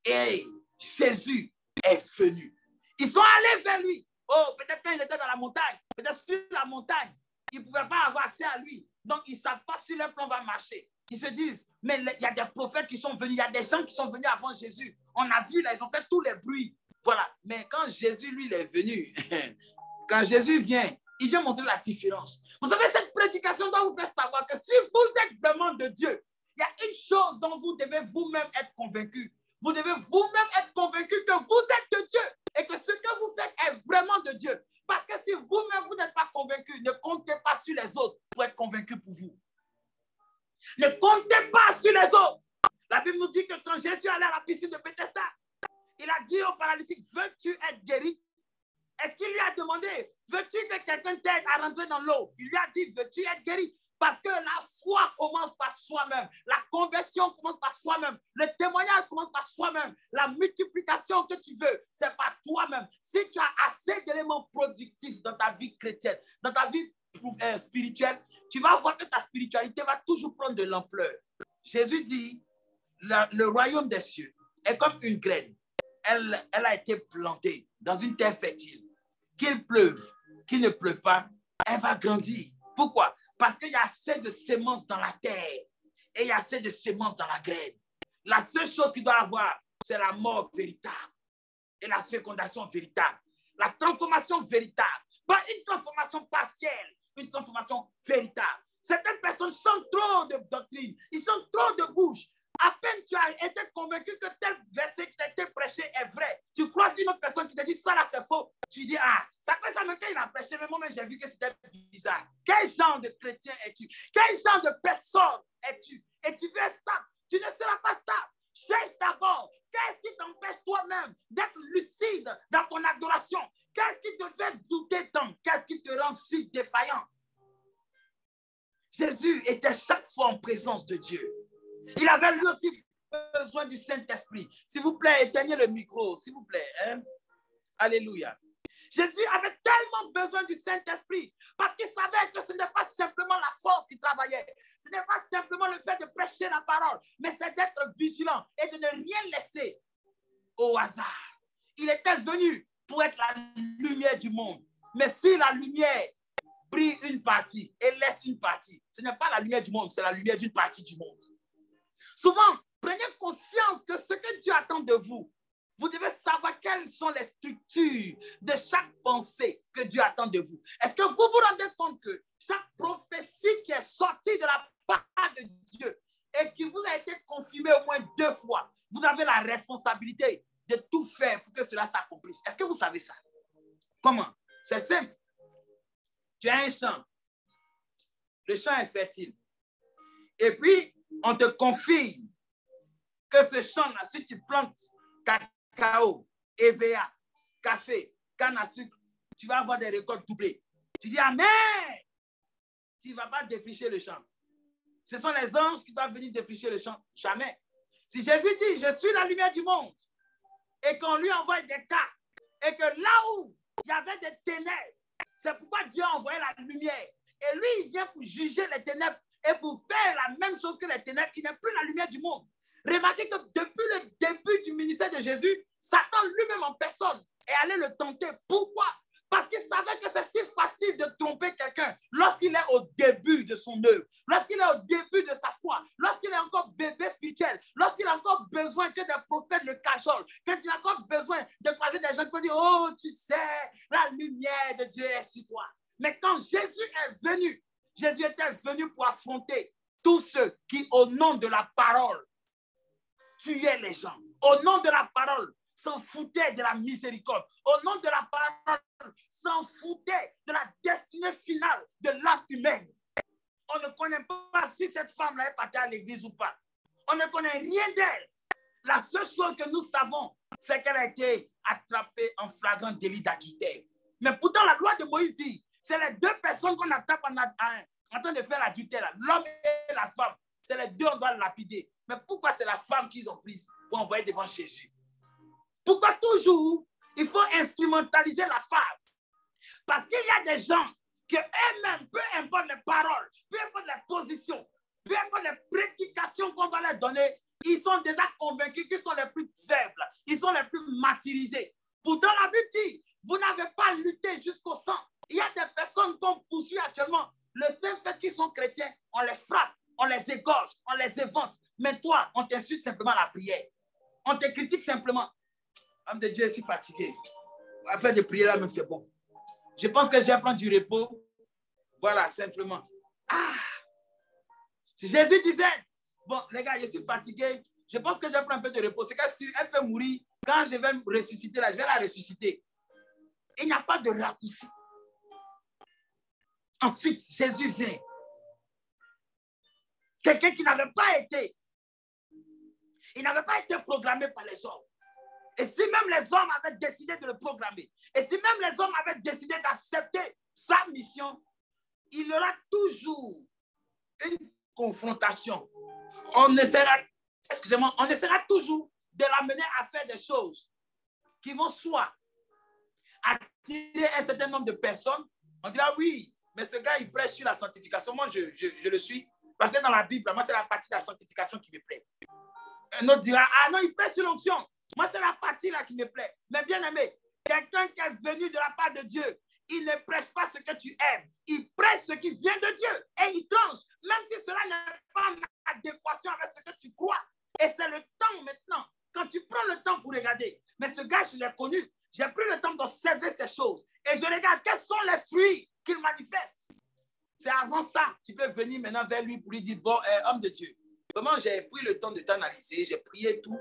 Et Jésus est venu. Ils sont allés vers lui. Oh, peut-être quand il était dans la montagne, peut-être sur la montagne, ils ne pouvaient pas avoir accès à lui. Donc, ils ne savent pas si leur plan va marcher. Ils se disent, mais il y a des prophètes qui sont venus, il y a des gens qui sont venus avant Jésus. On a vu, là, ils ont fait tous les bruits. Voilà. Mais quand Jésus, lui, il est venu, quand Jésus vient, il vient montrer la différence. Vous savez, cette prédication doit vous faire savoir que si vous êtes vraiment de Dieu, il y a une chose dont vous devez vous-même être convaincu. Vous devez vous-même être convaincu que vous êtes de Dieu et que ce que vous faites est vraiment de Dieu. Parce que si vous-même, vous n'êtes pas convaincu, ne comptez pas sur les autres pour être convaincu pour vous. Ne comptez pas sur les autres. La Bible nous dit que quand Jésus allait à la piscine de Bethesda, il a dit au paralytique, veux-tu être guéri? Est-ce qu'il lui a demandé, veux-tu que quelqu'un t'aide à rentrer dans l'eau? Il lui a dit, veux-tu être guéri? Parce que la foi commence par soi-même. La conversion commence par soi-même. Le témoignage commence par soi-même. La multiplication que tu veux, c'est par toi-même. Si tu as assez d'éléments productifs dans ta vie chrétienne, dans ta vie spirituelle, tu vas voir que ta spiritualité va toujours prendre de l'ampleur. Jésus dit, le royaume des cieux est comme une graine. Elle a été plantée dans une terre fertile. Qu'il pleuve, qu'il ne pleuve pas, elle va grandir. Pourquoi? Parce qu'il y a assez de semences dans la terre et il y a assez de semences dans la graine. La seule chose qu'il doit avoir, c'est la mort véritable et la fécondation véritable. La transformation véritable. Pas une transformation partielle, une transformation véritable. Certaines personnes chantent trop de doctrine, ils chantent trop de bouche. À peine tu as été convaincu que tel verset qui t'a été prêché est vrai, tu croises une autre personne qui te dit ça là c'est faux. Tu dis ah, ça fait ça même quand il a prêché, mais moi j'ai vu que c'était bizarre. Quel genre de chrétien es-tu? Quel genre de personne es-tu? Et tu veux être stable. Tu ne seras pas stable. Cherche d'abord. Qu'est-ce qui t'empêche toi-même d'être lucide dans ton adoration? Qu'est-ce qui te fait douter tant? Qu'est-ce qui te rend si défaillant? Jésus était chaque fois en présence de Dieu. Il avait lui aussi besoin du Saint-Esprit. S'il vous plaît, éteignez le micro, s'il vous plaît. Hein? Alléluia. Jésus avait tellement besoin du Saint-Esprit parce qu'il savait que ce n'est pas simplement la force qui travaillait. Ce n'est pas simplement le fait de prêcher la parole, mais c'est d'être vigilant et de ne rien laisser au hasard. Il était venu pour être la lumière du monde. Mais si la lumière brille une partie et laisse une partie, ce n'est pas la lumière du monde, c'est la lumière d'une partie du monde. Souvent, prenez conscience que ce que Dieu attend de vous, vous devez savoir quelles sont les structures de chaque pensée que Dieu attend de vous. Est-ce que vous vous rendez compte que chaque prophétie qui est sortie de la part de Dieu et qui vous a été confirmée au moins 2 fois, vous avez la responsabilité de tout faire pour que cela s'accomplisse? Est-ce que vous savez ça? Comment? C'est simple. Tu as un champ. Le champ est fertile. Et puis, on te confirme que ce champ-là, si tu plantes cacao, EVA, café, canne à sucre, tu vas avoir des récoltes doublées. Tu dis amen. Tu ne vas pas défricher le champ. Ce sont les anges qui doivent venir défricher le champ. Jamais. Si Jésus dit, je suis la lumière du monde, et qu'on lui envoie des cas, et que là où il y avait des ténèbres, c'est pourquoi Dieu a envoyé la lumière. Et lui, il vient pour juger les ténèbres et pour faire la même chose que les ténèbres. Il n'est plus la lumière du monde. Remarquez que depuis le début du ministère de Jésus, Satan lui-même en personne est allé le tenter. Pourquoi? Parce qu'il savait que c'est si facile de tromper quelqu'un lorsqu'il est au début de son œuvre, lorsqu'il est au début de sa foi, lorsqu'il est encore bébé spirituel, lorsqu'il a encore besoin que des prophètes le cajolent, quand il a encore besoin de croiser des gens qui vont dire « Oh, tu sais, la lumière de Dieu est sur toi. » Mais quand Jésus est venu, Jésus était venu pour affronter tous ceux qui, au nom de la parole, tuaient les gens. Au nom de la parole, s'en foutaient de la miséricorde. Au nom de la parole, s'en foutaient de la destinée finale de l'âme humaine. On ne connaît pas si cette femme-là est partie à l'église ou pas. On ne connaît rien d'elle. La seule chose que nous savons, c'est qu'elle a été attrapée en flagrant délit d'adultère. Mais pourtant, la loi de Moïse dit, c'est les 2 personnes qu'on attrape en train de faire l'adultère, l'homme et la femme. C'est les 2, on doit lapider. Mais pourquoi c'est la femme qu'ils ont prise pour envoyer devant Jésus? Pourquoi toujours il faut instrumentaliser la femme? Parce qu'il y a des gens qui eux-mêmes, peu importe les paroles, peu importe les positions, peu importe les prédications qu'on va leur donner, ils sont déjà convaincus qu'ils sont les plus faibles, ils sont les plus martyrisés. Pourtant, la Bible dit, vous n'avez pas lutté jusqu'au sang. Il y a des personnes qu'on poursuit actuellement. Le seul fait qu'ils sont chrétiens, on les frappe, on les égorge, on les évente. Mais toi, on t'insulte simplement la prière. On te critique simplement. Homme de Dieu, je suis fatigué. On va faire des prières là, même c'est bon. Je pense que je vais prendre du repos. Voilà, simplement. Ah! Si Jésus disait, bon, les gars, je suis fatigué, je pense que je vais prendre un peu de repos. C'est qu'elle peut mourir. Quand je vais me ressusciter là, je vais la ressusciter. Il n'y a pas de raccourci. Ensuite, Jésus vient. Quelqu'un qui n'avait pas été. Il n'avait pas été programmé par les hommes. Et si même les hommes avaient décidé de le programmer, et si même les hommes avaient décidé d'accepter sa mission, il y aura toujours une confrontation. On essaiera toujours de l'amener à faire des choses qui vont soit attirer un certain nombre de personnes. On dira oui, mais ce gars, il prêche sur la sanctification. Moi, je le suis. Parce que dans la Bible, moi, c'est la partie de la sanctification qui me plaît. Un autre dira, ah non, il prêche sur l'onction. Moi, c'est la partie là qui me plaît. Mais bien aimé, quelqu'un qui est venu de la part de Dieu, il ne prêche pas ce que tu aimes. Il prêche ce qui vient de Dieu. Et il tranche, même si cela n'est pas en adéquation avec ce que tu crois. Et c'est le temps maintenant, quand tu prends le temps pour regarder. Mais ce gars, je l'ai connu. J'ai pris le temps d'observer ces choses. Et je regarde quels sont les fruits qu'il manifeste. C'est avant ça, tu peux venir maintenant vers lui pour lui dire, bon, homme de Dieu, vraiment, j'ai pris le temps de t'analyser, j'ai prié tout.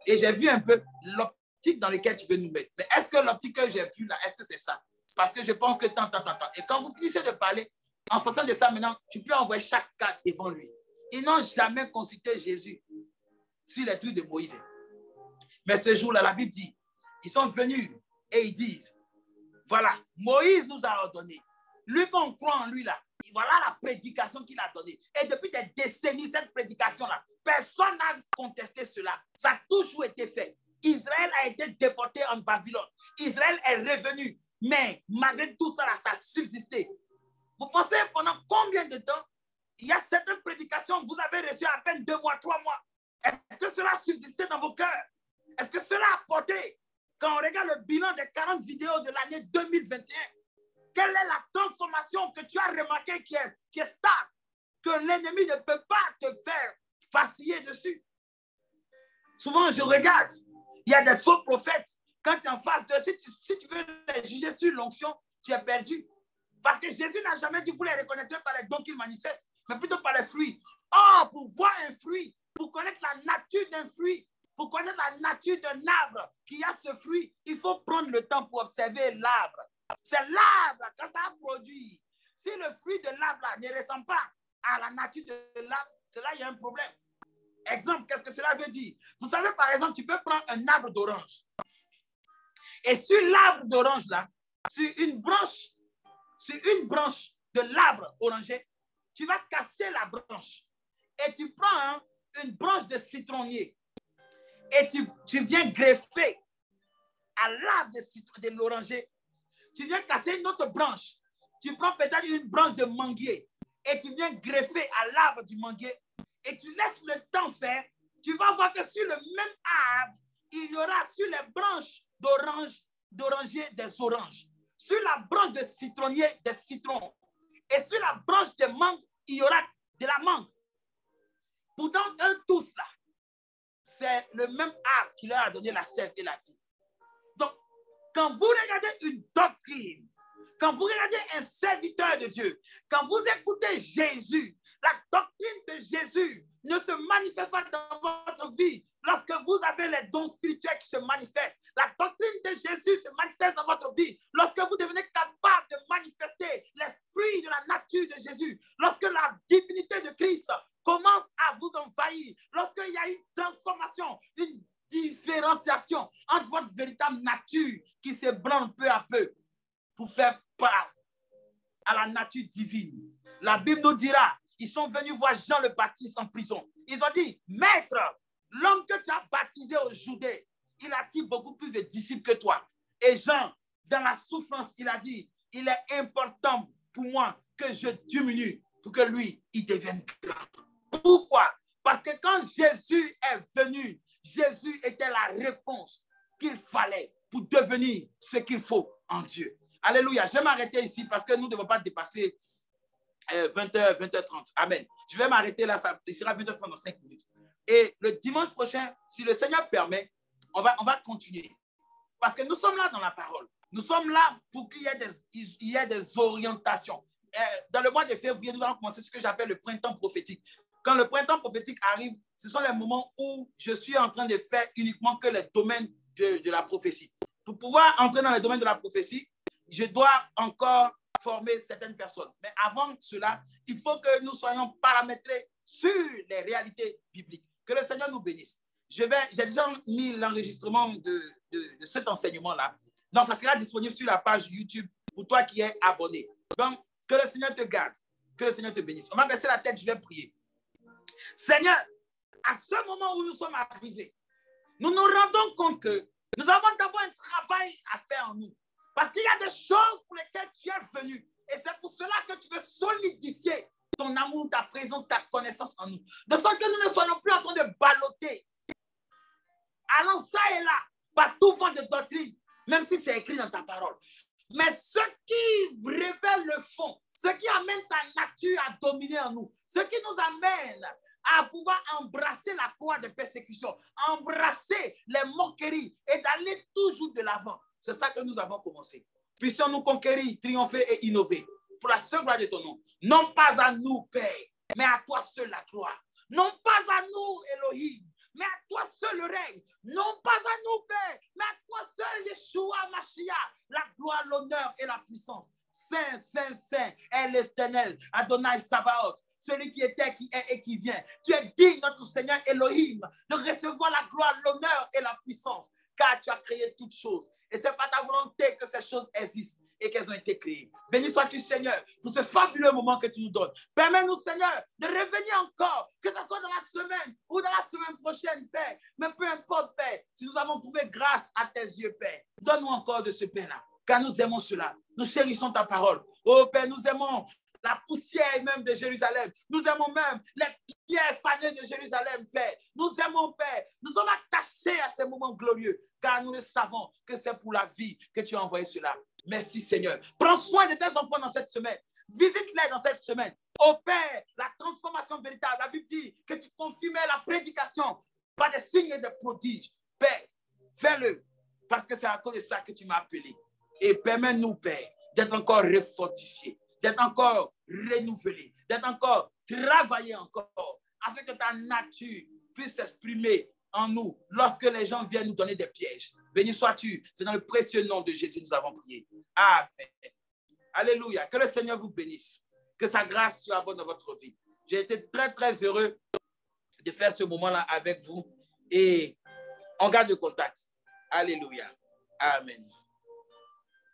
Et j'ai vu un peu l'optique dans laquelle tu veux nous mettre. Mais est-ce que l'optique que j'ai vue là, est-ce que c'est ça? Parce que je pense que tant. Et quand vous finissez de parler, en fonction de ça maintenant, tu peux envoyer chaque cas devant lui. Ils n'ont jamais consulté Jésus sur les trucs de Moïse. Mais ce jour-là, la Bible dit, ils sont venus et ils disent, voilà, Moïse nous a ordonné. Lui qu'on croit en lui là, voilà la prédication qu'il a donnée. Et depuis des décennies, cette prédication-là, personne n'a contesté cela. Ça a toujours été fait. Israël a été déporté en Babylone. Israël est revenu. Mais malgré tout ça, là, ça a subsisté. Vous pensez pendant combien de temps il y a certaines prédications, vous avez reçu à peine 2 mois, 3 mois. Est-ce que cela a subsisté dans vos cœurs? Est-ce que cela a porté Quand on regarde le bilan des 40 vidéos de l'année 2021, quelle est la transformation que tu as remarqué qui est stable, que l'ennemi ne peut pas te faire vaciller dessus? Souvent, je regarde, il y a des faux prophètes. Quand tu es en face de si tu veux les juger sur l'onction, tu es perdu. Parce que Jésus n'a jamais dit que vous les reconnaîtrez par les dons qu'il manifeste, mais plutôt par les fruits. Or, pour voir un fruit, pour connaître la nature d'un fruit, pour connaître la nature d'un arbre qui a ce fruit, il faut prendre le temps pour observer l'arbre. C'est l'arbre, quand ça a produit. Si le fruit de l'arbre ne ressemble pas à la nature de l'arbre, c'est là qu'il y a un problème. Exemple, qu'est-ce que cela veut dire? Vous savez, par exemple, tu peux prendre un arbre d'orange. Et sur l'arbre d'orange, là, sur une branche de l'arbre oranger, tu vas casser la branche. Et tu prends une branche de citronnier. Et tu viens greffer à l'arbre de l'oranger. Tu viens casser une autre branche. Tu prends peut-être une branche de manguier. Et tu viens greffer à l'arbre du manguier. Et tu laisses le temps faire. Tu vas voir que sur le même arbre, il y aura sur les branches d'oranger des oranges. Sur la branche de citronnier, des citrons. Et sur la branche de mangue, il y aura de la mangue. Pourtant, eux tous là, c'est le même arbre qui leur a donné la sève et la vie. Donc, quand vous regardez une doctrine, quand vous regardez un serviteur de Dieu, quand vous écoutez Jésus, la doctrine de Jésus ne se manifeste pas dans votre vie lorsque vous avez les dons spirituels qui se manifestent. La doctrine de Jésus se manifeste dans votre vie lorsque vous devenez capable de manifester les fruits de la nature de Jésus. Lorsque la divinité de Christ commence à vous envahir, lorsqu'il y a une transformation, une différenciation entre votre véritable nature qui s'ébranle peu à peu pour faire part à la nature divine. La Bible nous dira, ils sont venus voir Jean le Baptiste en prison. Ils ont dit, Maître, l'homme que tu as baptisé au Judée, il attire beaucoup plus de disciples que toi. Et Jean, dans la souffrance, il a dit, il est important pour moi que je diminue pour que lui, il devienne grand. Pourquoi? Parce que quand Jésus est venu, Jésus était la réponse qu'il fallait pour devenir ce qu'il faut en Dieu. Alléluia. Je vais m'arrêter ici parce que nous ne devons pas dépasser 20h, 20h30. Amen. Je vais m'arrêter là, ça sera 20h30 dans 5 minutes. Et le dimanche prochain, si le Seigneur permet, on va continuer. Parce que nous sommes là dans la parole. Nous sommes là pour qu'il y ait des orientations. Dans le mois de février, nous allons commencer ce que j'appelle le printemps prophétique. Quand le printemps prophétique arrive, ce sont les moments où je suis en train de faire uniquement que les domaines de la prophétie. Pour pouvoir entrer dans les domaines de la prophétie, je dois encore former certaines personnes. Mais avant cela, il faut que nous soyons paramétrés sur les réalités bibliques. Que le Seigneur nous bénisse. J'ai déjà mis l'enregistrement de cet enseignement-là. Donc, ça sera disponible sur la page YouTube pour toi qui es abonné. Donc, que le Seigneur te garde. Que le Seigneur te bénisse. On va baisser la tête, je vais prier. Seigneur, à ce moment où nous sommes arrivés, nous nous rendons compte que nous avons d'abord un travail à faire en nous. Parce qu'il y a des choses pour lesquelles tu es venu. Et c'est pour cela que tu veux solidifier ton amour, ta présence, ta connaissance en nous. De sorte que nous ne soyons plus en train de balloter. Allant ça et là, par tout vent de doctrine, même si c'est écrit dans ta parole. Mais ce qui révèle le fond, ce qui amène ta nature à dominer en nous, ce qui nous amène à pouvoir embrasser la croix de persécution, embrasser les moqueries et d'aller toujours de l'avant. C'est ça que nous avons commencé. Puissions-nous conquérir, triompher et innover pour la seule gloire de ton nom. Non pas à nous, Père, mais à toi seul la gloire. Non pas à nous, Elohim, mais à toi seul le règne. Non pas à nous, Père, mais à toi seul, Yeshua Mashiach, la gloire, l'honneur et la puissance. Saint, Saint, Saint est l'Éternel, Adonai Sabaoth, celui qui était, qui est et qui vient. Tu es digne, notre Seigneur Elohim, de recevoir la gloire, l'honneur et la puissance, car tu as créé toutes choses. Et c'est par ta volonté que ces choses existent et qu'elles ont été créées. Béni sois-tu, Seigneur, pour ce fabuleux moment que tu nous donnes. Permets-nous, Seigneur, de revenir encore, que ce soit dans la semaine ou dans la semaine prochaine, Père. Mais peu importe, Père, si nous avons trouvé grâce à tes yeux, Père, donne-nous encore de ce pain-là, car nous aimons cela. Nous chérissons ta parole. Oh, Père, nous aimons la poussière même de Jérusalem. Nous aimons même les pierres fanées de Jérusalem, Père. Nous aimons, Père. Nous sommes attachés accès à ces moments glorieux, car nous le savons que c'est pour la vie que tu as envoyé cela. Merci Seigneur. Prends soin de tes enfants dans cette semaine. Visite-les dans cette semaine. Opère la transformation véritable. La Bible dit que tu confirmais la prédication par des signes et des prodiges. Père, fais-le, parce que c'est à cause de ça que tu m'as appelé. Et permets-nous, Père, d'être encore refortifiés, d'être encore renouvelés, d'être encore travaillés encore, afin que ta nature puisse s'exprimer en nous lorsque les gens viennent nous donner des pièges. Béni sois-tu. C'est dans le précieux nom de Jésus que nous avons prié. Amen. Alléluia. Que le Seigneur vous bénisse. Que sa grâce soit bonne dans votre vie. J'ai été très, très heureux de faire ce moment-là avec vous. Et on garde le contact. Alléluia. Amen.